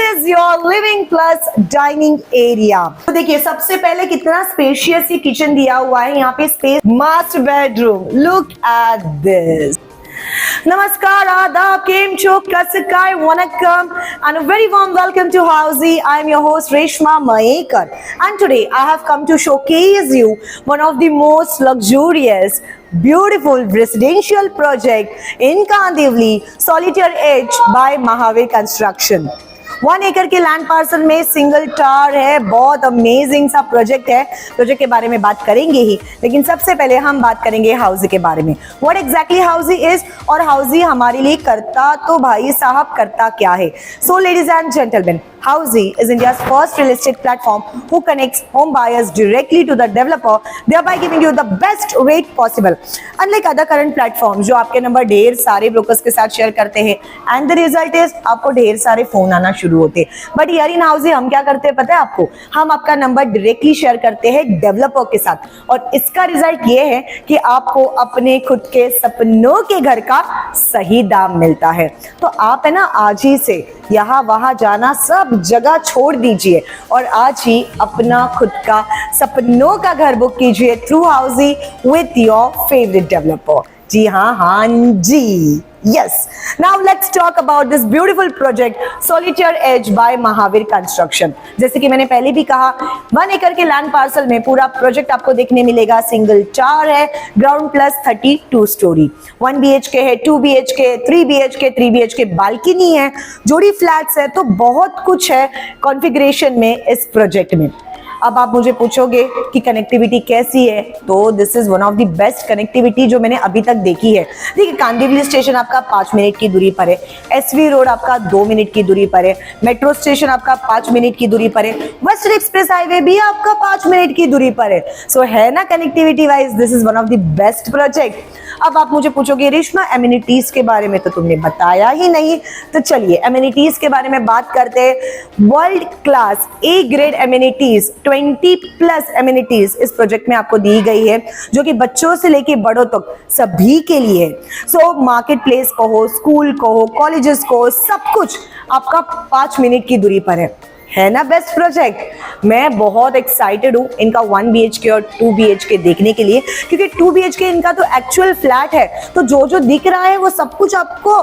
is your living plus dining area। तो देखिए सबसे पहले कितना स्पेशियस ये किचन दिया हुआ है, यहाँ पे space, master bedroom, look at this. Namaskar, Adab, Kem Cho, Kasikai, Wanakam, and a very warm welcome to Housey. I am your host Reshma Maekar, and today I have come to showcase you one of the most luxurious, beautiful residential project in Kandivali, Solitaire Edge by Mahavir Construction। 1 एकड़ के land parcel में single tower है, बहुत amazing सा project है। Project के बारे में बात करेंगे ही, लेकिन सबसे पहले हम बात करेंगे हाउसी के बारे में। व्हाट एग्जैक्टली हाउसी इज और हाउसी हमारे लिए करता तो भाई साहब करता क्या है। So ladies and gentleman, Housey is India's first real estate platform who connects home buyers directly to the developer, thereby giving you the best rate possible. Unlike other current platforms जो आपके नंबर ढेर सारे brokers के साथ share करते हैं, and the result is आपको ढेर सारे फोन आना शुरू होते हैं। बट यार इन Housey हम क्या करते हैं पता है आपको? हम आपका नंबर डायरेक्टली शेयर करते हैं डेवलपर के साथ, और इसका रिजल्ट ये है कि आपको अपने खुद के सपनों के घर का सही दाम मिलता है। तो आप है ना आज ही से यहाँ वहां जाना सब जगह छोड़ दीजिए और आज ही अपना खुद का सपनों का घर बुक कीजिए through Housiey with your favourite developer. जी हाँ जी, yes। Now let's talk about this beautiful project Solitaire Edge by Mahavir Construction। जैसे कि मैंने पहले भी कहा, 1 एकड़ के लैंड पार्सल में पूरा प्रोजेक्ट आपको देखने मिलेगा। सिंगल टावर है, ग्राउंड प्लस 32 स्टोरी, 1 BHK है, 2 BHK, 3 BHK, 3 BHK बालकनी है, जोड़ी फ्लैट्स है, तो बहुत कुछ है कॉन्फ़िगरेशन में इस प्रोजेक्ट में। अब आप मुझे पूछोगे कि कनेक्टिविटी कैसी है, तो this is one of the best connectivity जो मैंने अभी तक देखी है। देखिए कांदिवली स्टेशन आपका 5 मिनट की दूरी पर है, SV रोड आपका 2 मिनट की दूरी पर है, मेट्रो स्टेशन आपका 5 मिनट की दूरी पर है, वेस्टर्न एक्सप्रेस हाईवे भी आपका 5 मिनट की दूरी पर है। सो है ना connectivity wise this is one of the best project. अब आप मुझे पूछोगे रेशमा एमिनिटीज के बारे में तो तुमने बताया ही नहीं, तो चलिए एमिनिटीज के बारे में बात करते हैं। World class A grade amenities, 20+ amenities इस प्रोजेक्ट में आपको दी गई है, जो कि बच्चों से लेके बड़ों तक सभी के लिए है। सो मार्केट प्लेस को हो, स्कूल को हो, कॉलेजेस को हो, सब कुछ आपका 5 मिनट की दूरी पर है ना बेस्ट प्रोजेक्ट। मैं बहुत एक्साइटेड हूँ इनका 1 BHK और 2 BHK देखने के लिए, क्योंकि 2 BHK इनका तो एक्चुअल फ्लैट है, तो जो दिख रहा है वो सब कुछ आपको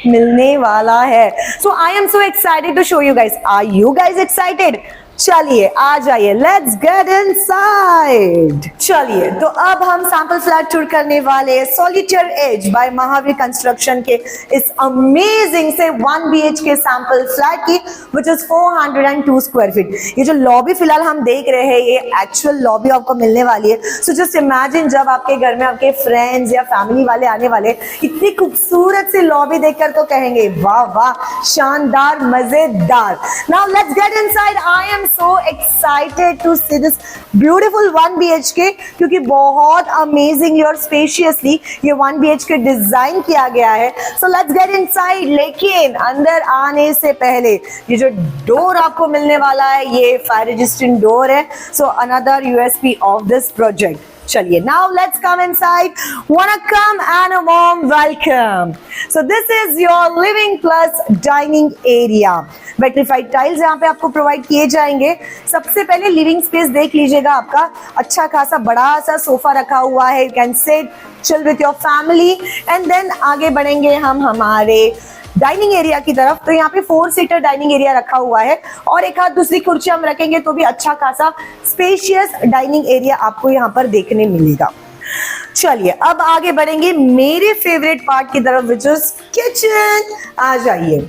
मिलने वाला है। So I am so excited to show you guys. Are you guys excited? चलिए आ जाइए, लेट्स गेट इनसाइड। चलिए तो अब हम सैंपल फ्लैट टूर करने वाले हैं Solitaire as by Mahavir Construction के इस अमेजिंग से 1 BHK सैंपल फ्लैट की, विच इज 402 स्क्वायर फीट। ये जो लॉबी फिलहाल हम देख रहे हैं, ये एक्चुअल लॉबी आपको मिलने वाली है। सो जस्ट इमेजिन जब आपके घर में आपके फ्रेंड्स या फैमिली वाले आने वाले, इतनी खूबसूरत सी लॉबी देखकर तो कहेंगे वाह वाह, शानदार, मजेदार। Now let's get inside. I am so excited to see this beautiful 1 BHK, क्योंकि बहुत amazingly और spaciously ये 1 BHK डिजाइन किया गया है। So let's get inside। लेकिन अंदर आने से पहले ये जो डोर आपको मिलने वाला है, ये फायर रेजिस्टेंट डोर है। So another USP of this project। चलिए now let's come inside। Welcome and a warm welcome। So this is your living plus dining area। Vitrified tiles यहाँ पे आपको प्रोवाइड किए जाएंगे। सबसे पहले लिविंग स्पेस देख लीजिएगा, आपका अच्छा खासा बड़ा सा सोफा रखा हुआ है। You can sit chill with your family and then आगे बढ़ेंगे हम हमारे डाइनिंग एरिया की तरफ। तो यहाँ पे 4 सीटर डाइनिंग एरिया रखा हुआ है, और एक हाथ दूसरी कुर्सी हम रखेंगे तो भी अच्छा खासा स्पेशियस डाइनिंग एरिया आपको यहाँ पर देखने मिलेगा। चलिए अब आगे बढ़ेंगे मेरे फेवरेट पार्ट की तरफ, विच इज किचन। आ जाइए।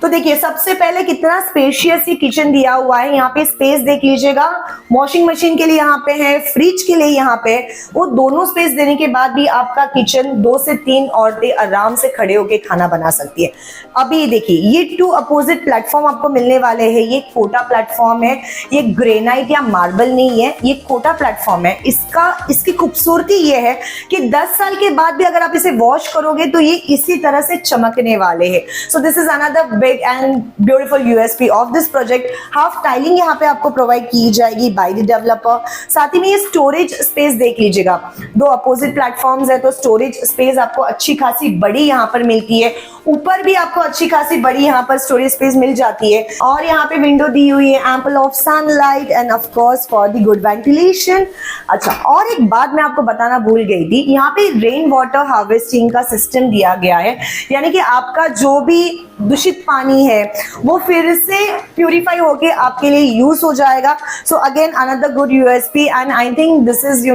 तो देखिए सबसे पहले कितना स्पेशियस ये किचन दिया हुआ है। यहाँ पे स्पेस देख लीजिएगा, वॉशिंग मशीन के लिए यहाँ पे है, फ्रिज के लिए यहाँ पे। वो दोनों स्पेस देने के बाद भी आपका किचन 2 से 3 औरतें आराम से खड़े होके खाना बना सकती है। अभी देखिए ये 2 अपोजिट प्लेटफॉर्म आपको मिलने वाले हैं। ये कोटा प्लेटफॉर्म है, ये ग्रेनाइट या मार्बल नहीं है, ये कोटा प्लेटफॉर्म है। इसकी खूबसूरती ये है कि 10 साल के बाद भी अगर आप इसे वॉश करोगे तो ये इसी तरह से चमकने वाले हैं। So this is another big and beautiful USP of this project. Half tiling यहाँ पे आपको प्रोवाइड की जाएगी बाय द डेवलपर। साथ ही में ये स्टोरेज स्पेस देख लीजिएगा, 2 अपोजिट प्लेटफॉर्म्स है तो स्टोरेज स्पेस आपको अच्छी खासी बड़ी यहाँ पर मिलती है। ऊपर भी आपको अच्छी खासी बड़ी यहाँ पर स्टोरेज स्पेस मिल जाती है और यहाँ पे विंडो दी हुई है ample of sunlight end of course for the good ventilation. अच्छा, और एक बात मैं आपको बताना भूल गई थी, यहाँ पे रेन वाटर हार्वेस्टिंग का सिस्टम दिया गया है, यानी कि आपका जो भी दूषित पानी है वो फिर से प्यूरिफाई होके आपके लिए यूज हो जाएगा। So again another good USP and I think this is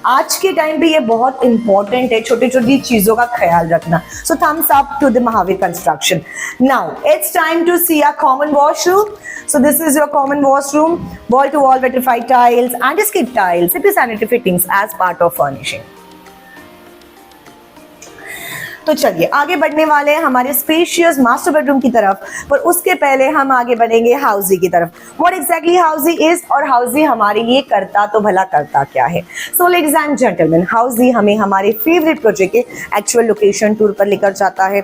आज के टाइम पे ये बहुत इंपॉर्टेंट है छोटी छोटी चीजों का ख्याल रखना। So thumbs up to the Mahavir Construction. Now it's time to see a common washroom. So this is your common washroom, wall to wall vitrified tiles, anti-skid tiles, CP sanitary fittings as part of furnishing. तो चलिए आगे बढ़ने वाले हैं हमारे spacious master bedroom की तरफ, पर उसके पहले हम आगे बढ़ेंगे हाउसी की तरफ। व्हाट एग्जैक्टली हाउसी इज और हाउसी हमारे लिए करता तो भला करता क्या है। सो लेडीज एंड जेंटलमैन, हाउसी हमें हमारे फेवरेट प्रोजेक्ट के एक्चुअल लोकेशन टूर पर लेकर जाता है,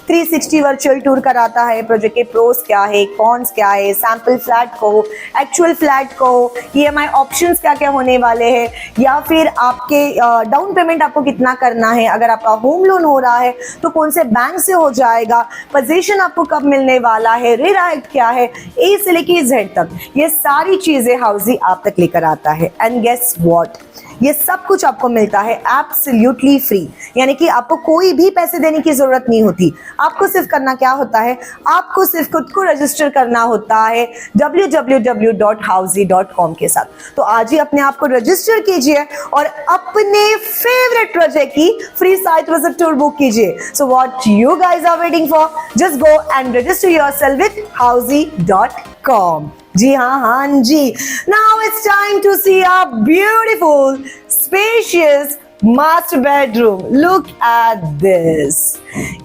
360 वर्चुअल टूर कराता है, प्रोजेक्ट के प्रोस क्या है, कॉन्स क्या है, सैंपल फ्लैट को, एक्चुअल फ्लैट को, EMI ऑप्शंस क्या क्या होने वाले हैं, या फिर आपके डाउन पेमेंट आपको कितना करना है, अगर आपका होम लोन हो रहा है तो कौन से बैंक से हो जाएगा, पोजीशन आपको कब मिलने वाला है, रिराइट क्या है, ए से लेके जेड तक, ये सारी चीजें हाउसी आप तक लेकर आता है। एंड गेस व्हाट, ये सब कुछ आपको मिलता है एब्सोल्युटली फ्री, यानी कि आपको कोई भी पैसे देने की जरूरत नहीं होती। आपको सिर्फ करना क्या होता है, आपको सिर्फ खुद को रजिस्टर करना होता है www.housey.com के साथ। तो आज ही अपने आप को रजिस्टर कीजिए और अपने फेवरेट प्रोजेक्ट की free site visit tour book कीजिए। So what you guys are waiting for, just go and register yourself with housey.com। जी हाँ जी। Now it's time to see a beautiful spacious master bedroom. Look at this,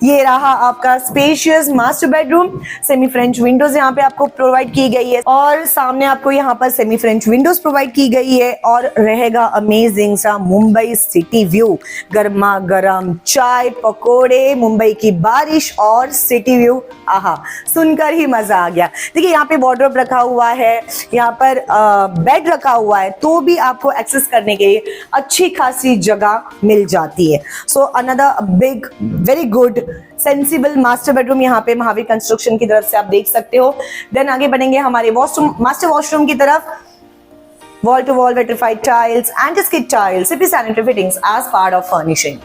ये रहा आपका spacious master bedroom. Semi French windows यहाँ पे आपको provide की गई है और सामने आपको यहाँ पर सेमी फ्रेंच विंडोज प्रोवाइड की गई है और रहेगा अमेजिंग सा मुंबई सिटी व्यू, गर्मा गर्म चाय पकोड़े, मुंबई की बारिश और सिटी व्यू। आहा, सुनकर ही मजा आ गया। देखिए यहाँ पे वार्डरोब रखा हुआ है, यहाँ पर बेड रखा हुआ है, तो भी आपको एक्सेस करने के लिए अच्छी खासी जगह मिल जाती है। So another big very good sensible master bedroom यहाँ पे महावीर कंस्ट्रक्शन की तरफ से आप देख सकते हो। देन आगे बढ़ेंगे हमारे वॉशरूम, मास्टर वॉशरूम की तरफ। Wall to wall vitrified tiles, anti skid tiles, CP sanitary fittings as part of furnishing.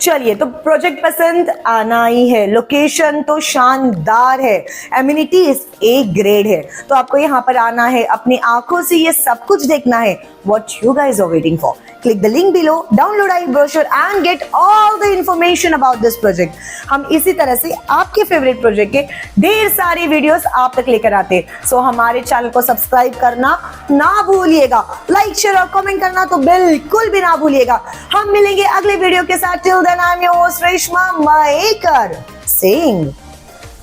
चलिए, तो प्रोजेक्ट पसंद आना ही है, लोकेशन तो शानदार है, एमिनिटीज ए ग्रेड है, तो आपको यहाँ पर आना है, अपनी आंखों से ये सब कुछ देखना है। What you guys are waiting for? Click the link below, download our brochure and get all the information about this project. हम इसी तरह से आपके फेवरेट प्रोजेक्ट के ढेर सारी वीडियोस आप तक लेकर आते हैं। सो हमारे चैनल को सब्सक्राइब करना ना भूलिएगा, लाइक शेयर और कमेंट करना तो बिल्कुल भी ना भूलिएगा। हम मिलेंगे अगले वीडियो के साथ। Till then, I'm your host Reshma Maekar saying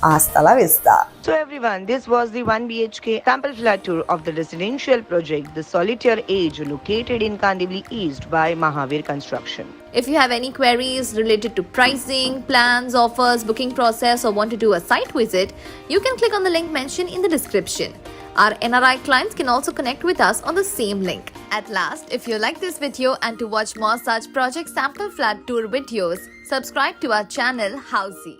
hasta la vista. So everyone, this was the 1 BHK sample flat tour of the residential project, the Solitaire Age, located in Kandivali East by Mahavir Construction. If you have any queries related to pricing, plans, offers, booking process, or want to do a site visit, you can click on the link mentioned in the description. Our NRI clients can also connect with us on the same link. At last, if you like this video and to watch more such project sample flat tour videos, subscribe to our channel Housey.